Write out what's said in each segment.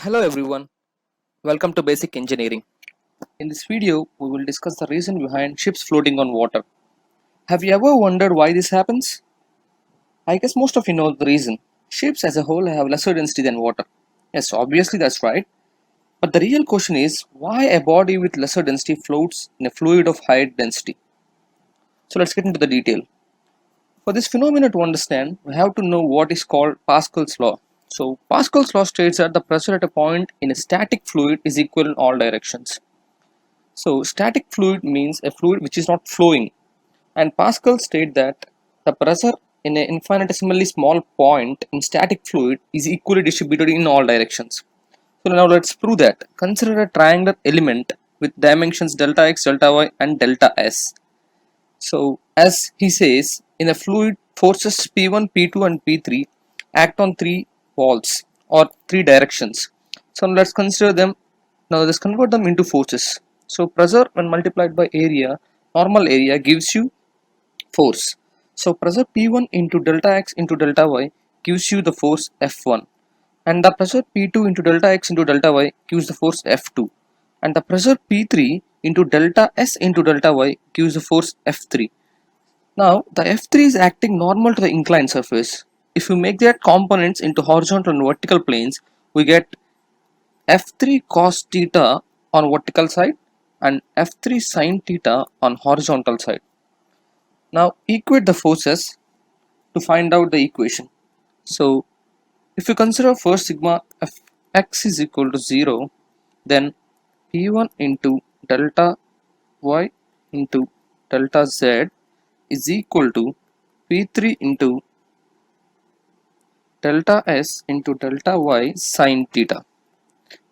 Hello everyone, welcome to Basic Engineering. In this video, we will discuss the reason behind ships floating on water. Have you ever wondered why this happens? I guess most of you know the reason. Ships as a whole have lesser density than water. Yes, obviously that's right. But the real question is why a body with lesser density floats in a fluid of higher density. So let's get into the detail. For this phenomena to understand, we have to know what is called Pascal's law. So Pascal's law states that the pressure at a point in a static fluid is equal in all directions. So static fluid means a fluid which is not flowing, and Pascal state that the pressure in an infinitesimally small point in static fluid is equally distributed in all directions. So now let's prove that. Consider a triangular element with dimensions delta x, delta y and delta s. So as he says, in a fluid forces P1, P2 and P3 act on three walls or three directions. So let's consider them. Now let's convert them into forces. So pressure when multiplied by area, normal area gives you force. So pressure P1 into delta x into delta y gives you the force F1, and the pressure P2 into delta x into delta y gives the force F2, and the pressure P3 into delta s into delta y gives the force F3. Now the F3 is acting normal to the inclined surface. If you make their components into horizontal and vertical planes, we get F3 cos theta on vertical side and F3 sin theta on horizontal side. Now equate the forces to find out the equation. So if you consider first sigma Fx is equal to 0, then P1 into delta y into delta z is equal to P3 into delta s into delta y sin theta.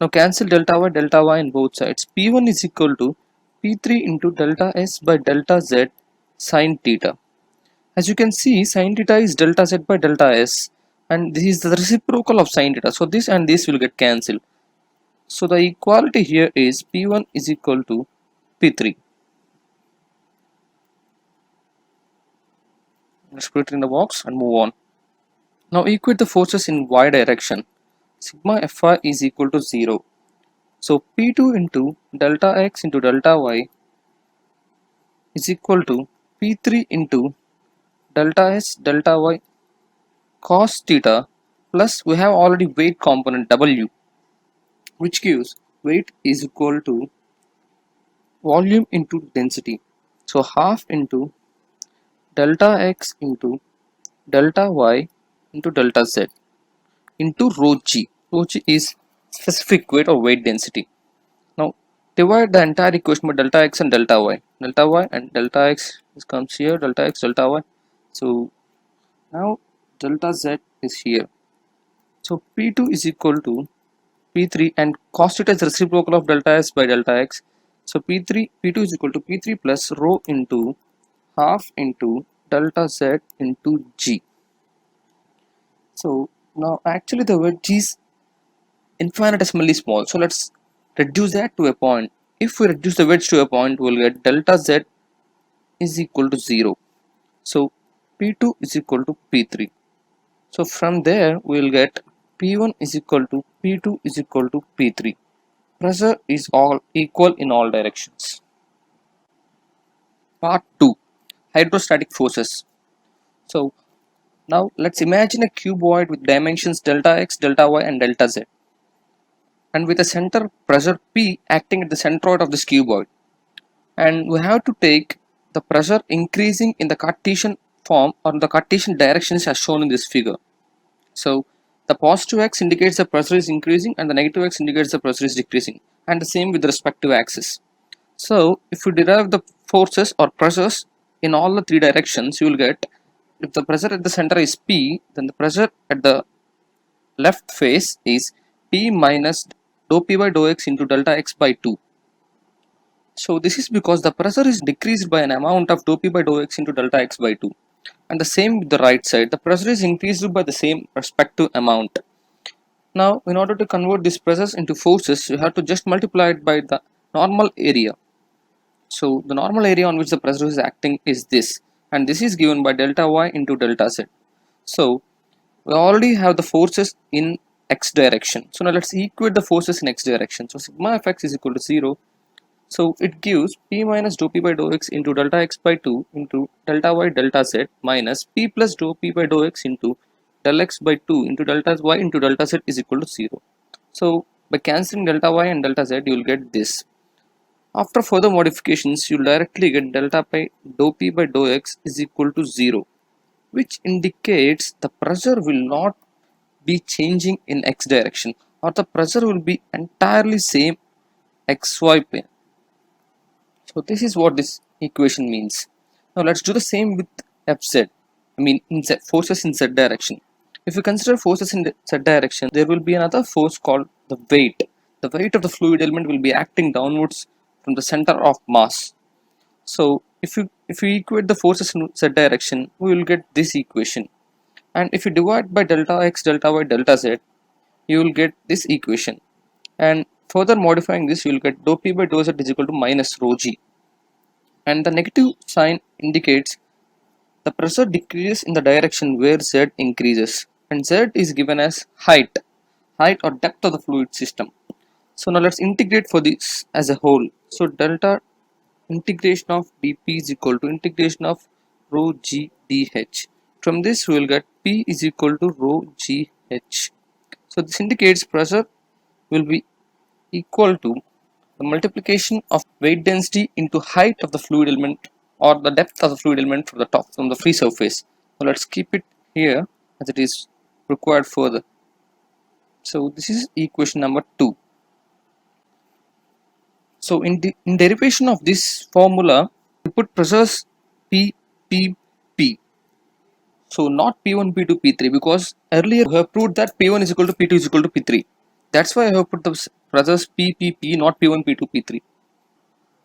Now cancel delta y on both sides. P1 is equal to P3 into delta s by delta z sin theta. As you can see, sin theta is delta z by delta s, and this is the reciprocal of sin theta. So this and this will get cancelled. So the equality here is P1 is equal to P3. Let's put it in the box and move on. Now equate the forces in y direction. Sigma Fi is equal to 0. So P2 into delta x into delta y is equal to P3 into delta s delta y cos theta, plus we have already weight component W, which gives weight is equal to volume into density. So half into delta x into delta y into delta z into rho g. Rho g is specific weight or weight density. Now divide the entire equation by delta x and delta y. Delta y and delta x comes here, delta x, delta y. So now delta z is here. So P2 is equal to P3, and cos theta is reciprocal of delta s by delta x. So P2 is equal to P3 plus rho into half into delta z into g. So now actually the word g is infinitesimally small. So let's reduce that to a point. If we reduce the wedge to a point, we'll get delta z is equal to 0. So P2 is equal to P3. So from there we'll get P1 is equal to P2 is equal to P3. Pressure is all equal in all directions. Part 2. Hydrostatic forces. So now let's imagine a cuboid with dimensions delta x, delta y and delta z, and with a center pressure P acting at the centroid of this cuboid. And we have to take the pressure increasing in the Cartesian form or the Cartesian directions as shown in this figure. So the positive x indicates the pressure is increasing and the negative x indicates the pressure is decreasing, and the same with the respective axis. So if you derive the forces or pressures in all the three directions, you will get, if the pressure at the center is P, then the pressure at the left face is P minus dou P by dou x into delta x by 2. So this is because the pressure is decreased by an amount of dou P by dou x into delta x by 2. And the same with the right side, the pressure is increased by the same respective amount. Now in order to convert these pressures into forces, you have to just multiply it by the normal area. So the normal area on which the pressure is acting is this, and this is given by delta y into delta z. So we already have the forces in x direction. So now let's equate the forces in x direction. So sigma fx is equal to 0. So it gives p minus dou p by dou x into delta x by 2 into delta y delta z minus p plus dou p by dou x into del x by 2 into delta y into delta z is equal to 0. So by cancelling delta y and delta z, you will get this. After further modifications, you will directly get delta by dou p by dou x is equal to 0, which indicates the pressure will not be changing in x direction, or the pressure will be entirely same xy plane. So this is what this equation means. Now let's do the same with fz. In z, forces in z direction. If you consider forces in the z direction, there will be another force called the weight. The weight of the fluid element will be acting downwards from the center of mass. So if you equate the forces in z direction, we will get this equation. And if you divide by delta x, delta y, delta z, you will get this equation. And further modifying this, you will get dou p by dou z is equal to minus rho g. And the negative sign indicates the pressure decreases in the direction where z increases. And z is given as height or depth of the fluid system. So now let's integrate for this as a whole. So delta integration of dp is equal to integration of rho g dh. From this we will get p is equal to rho g h. So this indicates pressure will be equal to the multiplication of weight density into height of the fluid element or the depth of the fluid element from the top, from the free surface. So let's keep it here as it is required further. So this is equation number 2. So in derivation of this formula, we put pressures P, P, P. So not P1, P2, P3, because earlier we have proved that P1 is equal to P2 is equal to P3. That's why I have put the pressures P, P, P, not P1, P2, P3.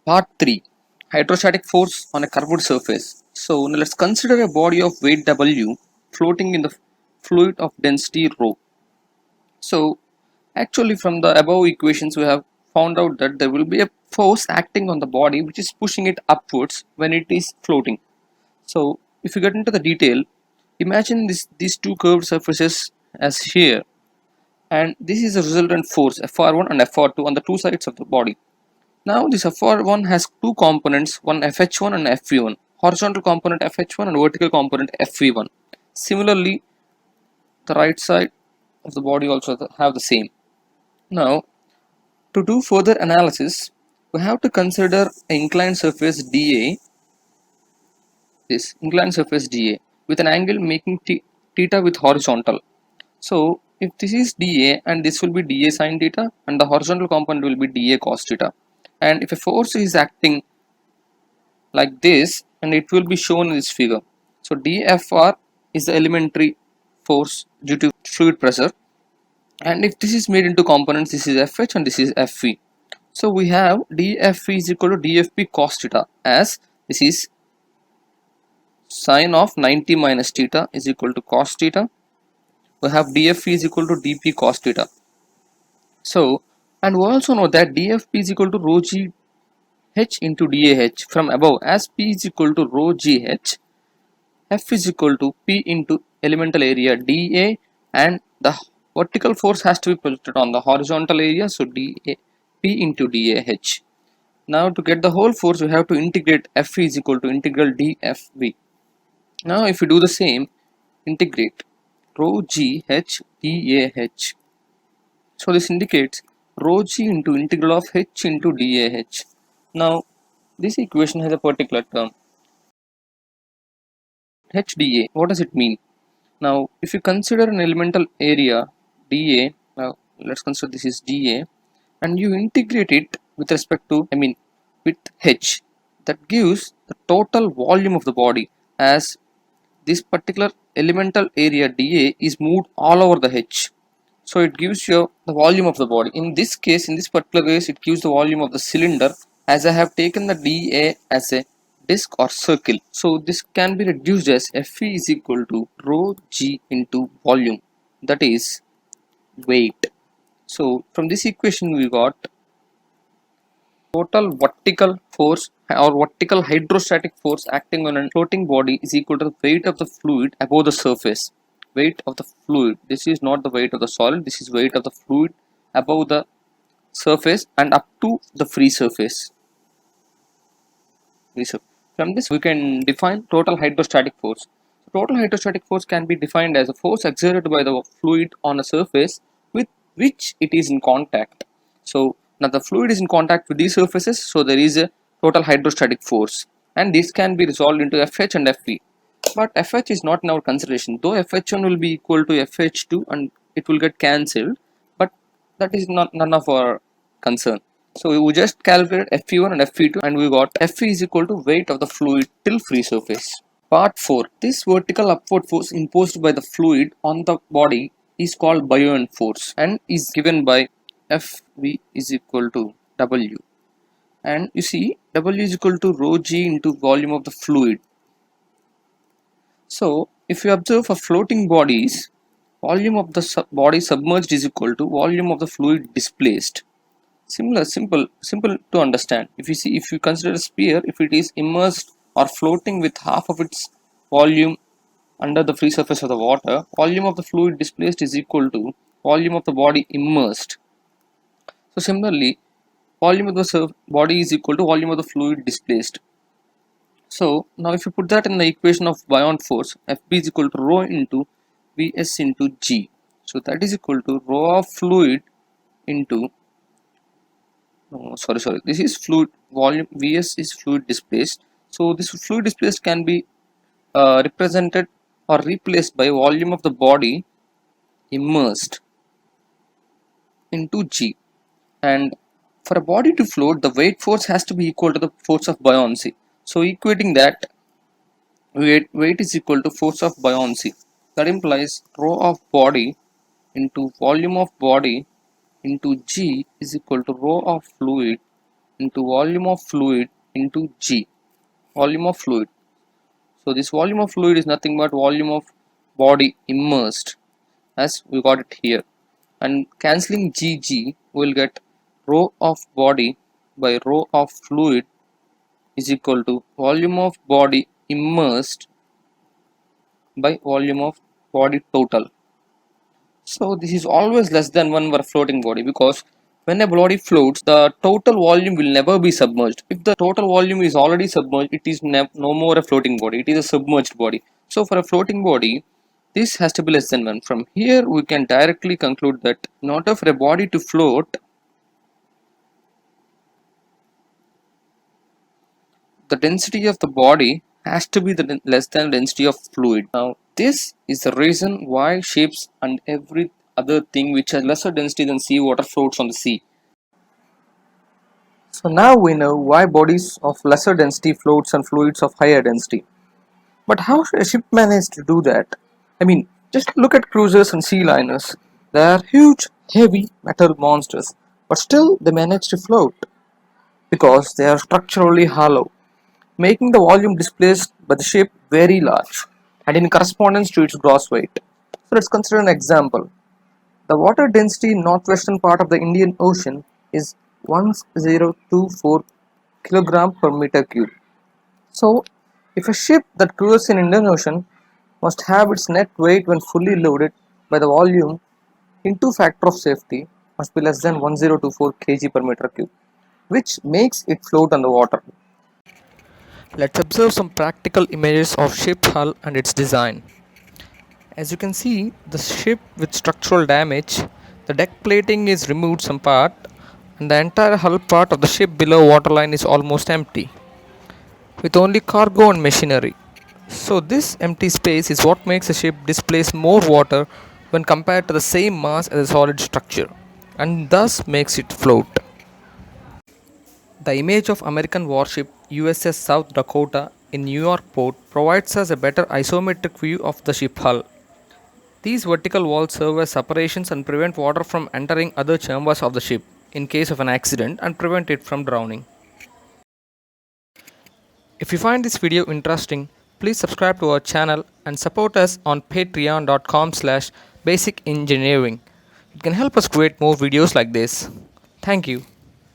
Part 3. Hydrostatic force on a curved surface. So now let's consider a body of weight W floating in the fluid of density rho. So actually from the above equations we have found out that there will be a force acting on the body which is pushing it upwards when it is floating. So if you get into the detail, imagine these two curved surfaces as here, and this is a resultant force Fr1 and Fr2 on the two sides of the body. Now this Fr1 has two components, one Fh1 and Fv1, horizontal component Fh1 and vertical component Fv1. Similarly, the right side of the body also have the same. Now to do further analysis, we have to consider an inclined surface dA, this inclined surface dA with an angle making theta with horizontal. So if this is dA and this will be dA sin theta and the horizontal component will be dA cos theta, and if a force is acting like this, and it will be shown in this figure. So dFr is the elementary force due to fluid pressure, and if this is made into components, this is Fh and this is Fv. So we have dFv is equal to dFp cos theta, as this is sine of 90 minus theta is equal to cos theta. We have dFv is equal to dP cos theta. So, and we also know that dFp is equal to rho g h into dah from above, as p is equal to rho g h, f is equal to p into elemental area dA, and the vertical force has to be projected on the horizontal area, so dA p into dah. Now to get the whole force we have to integrate F is equal to integral dFv. Now if we do the same, integrate rho g h dah. So this indicates rho g into integral of h into dah. Now this equation has a particular term HdA. What does it mean? Now if you consider an elemental area dA, now let's consider this is dA, and you integrate it with respect to with h, that gives the total volume of the body, as this particular elemental area dA is moved all over the h. So it gives you the volume of the body. In this case, in this particular case, it gives the volume of the cylinder, as I have taken the dA as a disk or circle. So this can be reduced as Fe is equal to rho g into volume, that is weight. So from this equation we got total vertical force or vertical hydrostatic force acting on a floating body is equal to the weight of the fluid above the surface. weight of the fluid. This is not the weight of the solid, this is weight of the fluid above the surface and up to the free surface. From this we can define total hydrostatic force. Total hydrostatic force can be defined as a force exerted by the fluid on a surface with which it is in contact. So now the fluid is in contact with these surfaces, so there is a total hydrostatic force, and this can be resolved into FH and FV. But FH is not in our consideration, though FH1 will be equal to FH2 and it will get cancelled, but that is not none of our concern. So we just calculate Fe1 and Fe2 and we got Fe is equal to weight of the fluid till free surface. Part 4. This vertical upward force imposed by the fluid on the body is called buoyant force and is given by Fv is equal to W. And you see W is equal to rho g into volume of the fluid. So if you observe a floating bodies, volume of the body submerged is equal to volume of the fluid displaced. Simple to understand. If you consider a sphere, if it is immersed or floating with half of its volume under the free surface of the water, volume of the fluid displaced is equal to volume of the body immersed. So similarly, volume of the body is equal to volume of the fluid displaced. So now if you put that in the equation of buoyant force, Fb is equal to rho into Vs into G. So that is equal to rho of fluid into this is fluid volume. Vs is fluid displaced. So this fluid displaced can be represented or replaced by volume of the body immersed into G. And for a body to float, the weight force has to be equal to the force of buoyancy. So equating that, weight is equal to force of buoyancy. That implies rho of body into volume of body into G is equal to rho of fluid into volume of fluid into G, volume of fluid. So this volume of fluid is nothing but volume of body immersed, as we got it here, and cancelling Gg we will get rho of body by rho of fluid is equal to volume of body immersed by volume of body total. So this is always less than 1 for a floating body, because when a body floats, the total volume will never be submerged. If the total volume is already submerged, it is no more a floating body, it is a submerged body. So for a floating body, this has to be less than 1. From here we can directly conclude that in order for a body to float, the density of the body has to be less than density of fluid. Now this is the reason why ships and every other thing which has lesser density than seawater floats on the sea. So now we know why bodies of lesser density floats on fluids of higher density. But how should a ship manage to do that? I mean, just look at cruisers and sea liners. They are huge, heavy metal monsters, but still they manage to float because they are structurally hollow, making the volume displaced by the ship very large and in correspondence to its gross weight. So let's consider an example. The water density in northwestern part of the Indian Ocean is 1024 kg per meter cube. So if a ship that cruises in Indian Ocean must have its net weight when fully loaded by the volume into factor of safety must be less than 1024 kg per meter cube, which makes it float on the water. Let's observe some practical images of ship hull and its design. As you can see, the ship with structural damage, the deck plating is removed some part and the entire hull part of the ship below waterline is almost empty, with only cargo and machinery. So this empty space is what makes a ship displace more water when compared to the same mass as a solid structure, and thus makes it float. The image of American warship USS South Dakota in New York port provides us a better isometric view of the ship hull. These vertical walls serve as separations and prevent water from entering other chambers of the ship in case of an accident and prevent it from drowning. If you find this video interesting, please subscribe to our channel and support us on patreon.com/basicengineering. It can help us create more videos like this. Thank you.